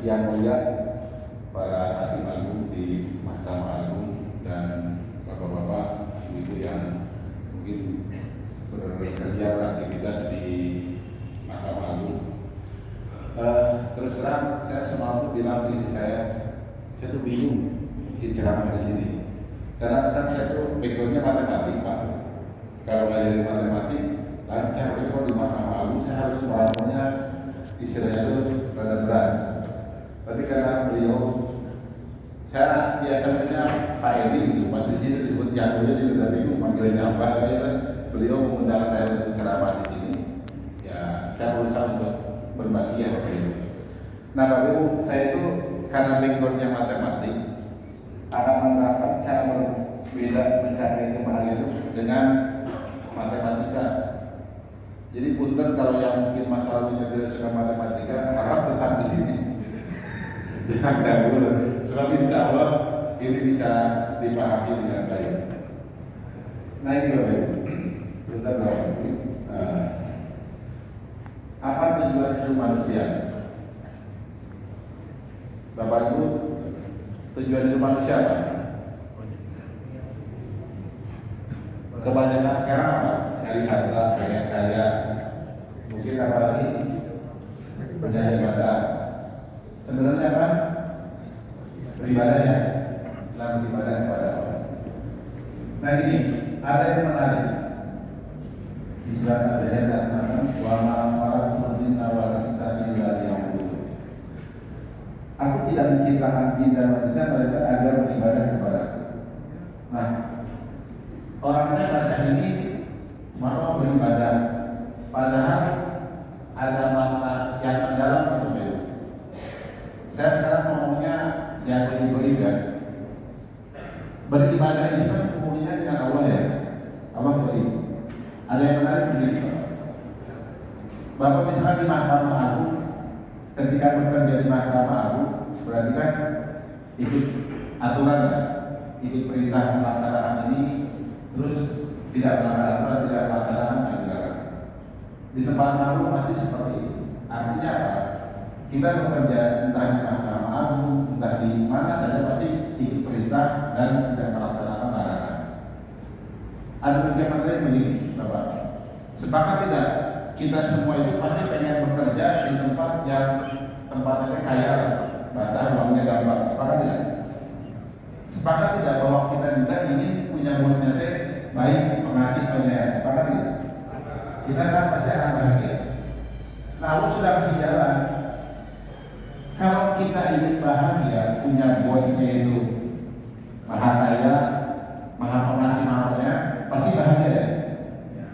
Yang mulia para hakim agung di Mahkamah Agung dan bapak-bapak, ibu yang mungkin bekerja beraktivitas di Mahkamah Agung. Terus terang saya semalam bilang ke istri saya tuh bingung bikin ceramah di sini karena saya tuh backgroundnya matematik Pak. Kalau ngajarin matematik lancar, tapi kalau di Mahkamah Agung saya harus melakukannya istilahnya itu rada berat. Tapi karena beliau, saya biasanya Pak Edi gitu, pas di sini disebut jatuhnya di sudah bingung manggilnya apa, karena beliau mengundang saya untuk ceramah di sini. Ya saya berusaha untuk berbagi ya Bapak Ibu. Nah Bapak Ibu, saya itu karena backgroundnya matematik akan menerapkan cara berbeda mencari kebahagiaan itu dengan matematika. Jadi punten kalau yang mungkin masalahnya tidak suka matematika, harap tetap di sini. Jangan kabur. Sebab insya Allah ini bisa dipahami dengan baik. Nah ini Bapak Ibu, punten Bapak Ibu. Apa tujuan hidup manusia? Bapak Ibu, tujuan hidup manusia apa? Kebanyakan sekarang apa? Nyari harta, pengen kaya, mungkin apa lagi? Punya jabatan. Sebenarnya apa? Beribadah ya, dalam ibadah kepada Allah. Nah ini ada yang menarik di surat Az-Zariyat dikatakan wa ma khalaqtul jinna wal insa illa liya'budun. Aku tidak menciptakan jin dan manusia mereka agar beribadah kepadaku. Nah, orangnya baca ini mau beribadah, padahal ada makna yang mendalam itu. Saya sekarang ngomongnya yang beribadah. Beribadah ini kan hubungannya dengan Allah ya. Allah beribadah. Ada yang menarik begini Bapak misalkan di Mahkamah Agung, ketika bekerja di Mahkamah Agung, berarti kan ikut aturan, ikut perintah melaksanakan ini, terus tidak melanggar aturan, tidak melaksanakan yang dilarang. Di tempat lalu masih seperti itu. Artinya apa? Kita bekerja entah di Mahkamah Agung, entah di mana saja pasti ikut perintah dan tidak melaksanakan larangan. Ada penjelasan lain begini, Bapak. Sepakat tidak? Kita semua itu pasti pengen bekerja di tempat yang tempatnya kaya, bahasa uangnya gampang. Sepakat tidak? Sepakat tidak bahwa kita juga ingin punya bosnya baik, pengasih banyak? Sepakat tidak? Kita kan pasti akan bahagia. Nah, Allah sudah kasih jalan. Kalau kita ingin bahagia, punya bosnya itu maha kaya, maha pengasih mahalnya, pasti bahagia ya.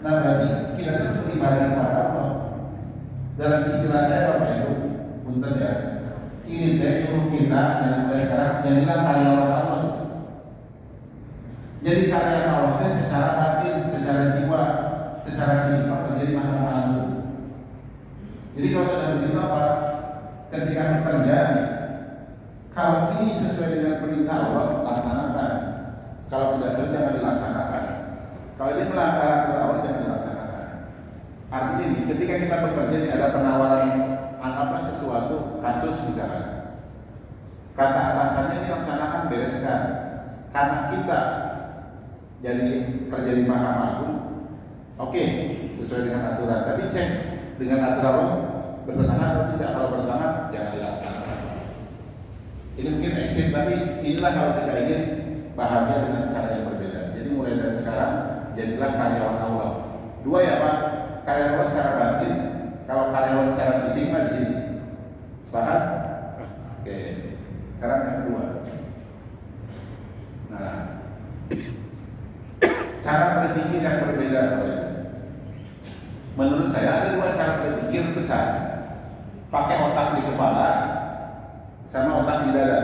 Nah berarti kita tetap ibadah kepada Allah. Dalam istilah saya Bapak Ibu, punten ya, ini nyuruh kita dari mulai sekarang jadilah karyawan Allah. Jadi karyawan Allah itu secara batin, secara jiwa, secara fisik menjadi Mahkamah Agung. Jadi kalau sudah begitu apa? Ketika bekerja nih, kalau ini sesuai dengan perintah Allah, laksanakan. Kalau tidak sesuai jangan dilaksanakan. Kalau ini melanggar aturan Allah jangan dilaksanakan. Artinya ini, ketika kita bekerja ini ada penawaran, anggaplah sesuatu kasus misalkan. Kata atasannya ini laksanakan, bereskan. Karena kita jadi kerja di Mahkamah Agung, oke, sesuai dengan aturan. Tapi cek dengan aturan Allah bertentangan atau tidak. Kalau bertentangan jangan dilaksanakan. Ini mungkin ekstrim, tapi inilah kalau kita ingin bahagia dengan cara yang berbeda. Jadi mulai dari sekarang jadilah karyawan Allah. Dua ya Pak, karyawan Allah secara batin. Kalau karyawan secara fisik mah di sini. Sepakat? Oke. Sekarang yang kedua. Nah, cara berpikir yang berbeda Pak. Menurut saya ada dua cara berpikir besar. Pakai otak di kepala sama otak di dada.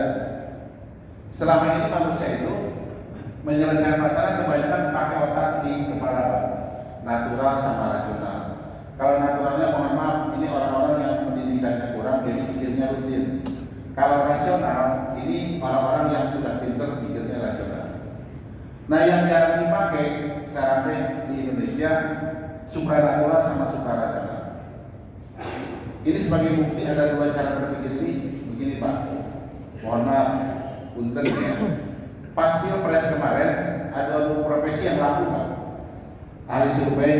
Selama ini manusia itu menyelesaikan masalah kebanyakan pakai otak di kepala, natural sama rasional. Kalau naturalnya mohon maaf, ini orang-orang yang pendidikannya kurang jadi pikirnya rutin. Kalau rasional, ini orang-orang yang sudah pintar pikirnya rasional. Nah yang jarang dipakai sekarang di Indonesia supranatural sama suprarasional. Ini sebagai bukti ada dua cara berpikir ini begini Pak, mohon maaf, punten ya. Pas pilpres kemarin ada 2 profesi yang laku Pak. Ahli survei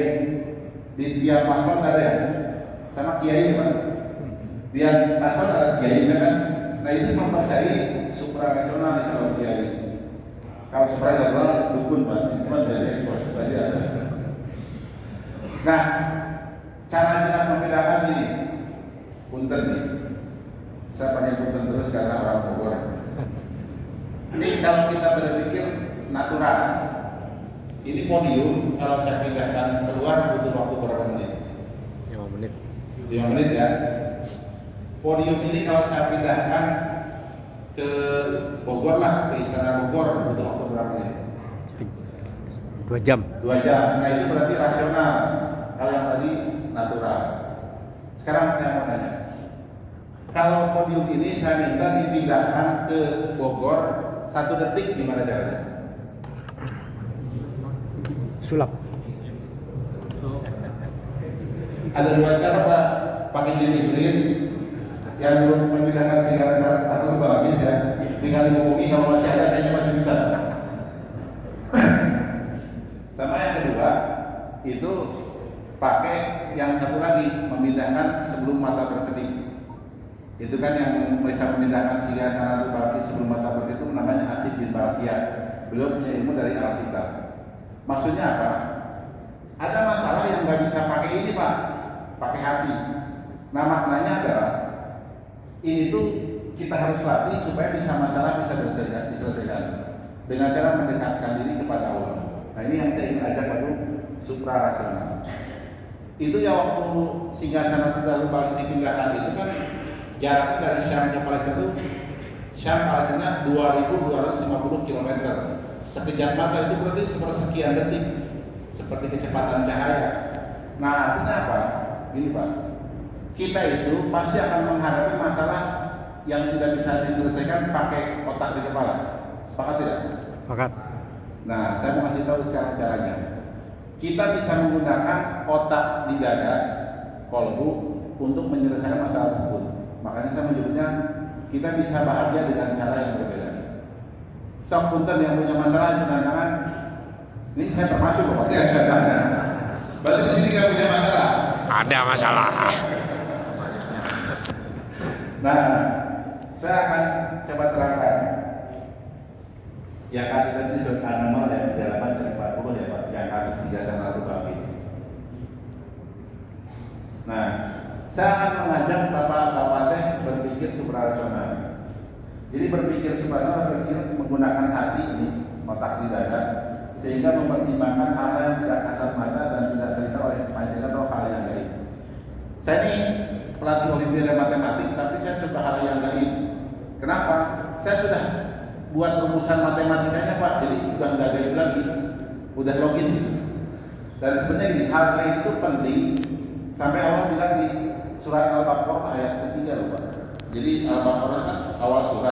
di tiap paslon ada ya, sama kiai Pak. Tiap paslon ada kiai kan. Nah itu mempercayai supranasional kalau kiai. Kalau supranasional dukun Pak, itu cuma dari ekspor saja. Nah, cara jelas membedakan ini, punten nih. Saya panggil punten terus karena orang Bogor. Ini kalau kita berpikir natural, ini podium kalau saya pindahkan keluar butuh waktu berapa menit? 5 menit. 5 menit ya. Podium ini kalau saya pindahkan ke Bogor lah, ke Istana Bogor butuh waktu berapa menit? 2 jam. 2 jam. Nah itu berarti rasional. Kalau yang tadi natural. Sekarang saya mau tanya, kalau podium ini saya minta dipindahkan ke Bogor 1 detik, gimana caranya? Sulap. Ada 2 cara Pak, pakai Jinibrin yang dulu memindahkan Singaraja atau Balagis ya, tinggal dihubungi kalau masih ada kayaknya masih bisa. Sama yang kedua itu pakai yang satu lagi, memindahkan sebelum mata berkedip. Itu kan yang bisa memindahkan Singaraja atau Balagis sebelum mata berkedip itu namanya Asif bin Baratia. Beliau punya ilmu dari Alkitab. Maksudnya apa? Ada masalah yang nggak bisa pakai ini Pak, pakai hati. Nah maknanya adalah ini tuh kita harus latih supaya masalah bisa diselesaikan dengan cara mendekatkan diri kepada Allah. Nah ini yang saya ingin ajak pada suprarasional. Itu ya waktu Singgasana lalu Palestina dipindahkan itu kan jaraknya dari Syam ke Palestina itu Syam Palestina 2.250 km. Sekejap mata itu berarti sepersekian detik, seperti kecepatan cahaya. Nah artinya apa? Ini Pak, kita itu pasti akan menghadapi masalah yang tidak bisa diselesaikan pakai otak di kepala. Sepakat tidak? Sepakat. Nah, saya mau kasih tahu sekarang caranya. Kita bisa menggunakan otak di dada, kolbu, untuk menyelesaikan masalah tersebut. Makanya saya menyebutnya kita bisa bahagia dengan cara yang berbeda. Sang punten yang punya masalah dengan tangan, ini saya termasuk Bapak ya. Berarti di sini nggak punya masalah. Ada masalah. Nah, saya akan coba terangkan. Yang kasus tadi surat An-Naml ayat 38-40 ya Pak, yang kasus 3 Balagis. Nah, saya akan mengajak bapak-bapak teh berpikir suprarasional. Jadi berpikir suprarasional, berpikir menggunakan hati ini, otak di dada, sehingga mempertimbangkan hal yang tidak kasat mata dan tidak terlihat oleh pandangan atau hal yang lain. Saya ini pelatih Olimpiade matematik, tapi saya suka hal yang gaib. Kenapa? Saya sudah buat rumusan matematikanya Pak, jadi udah nggak gaib lagi, udah logis gitu. Dan sebenarnya ini hal gaib itu penting, sampai Allah bilang di surat Al-Baqarah ayat 3 loh Pak. Jadi Al-Baqarah kan awal surat.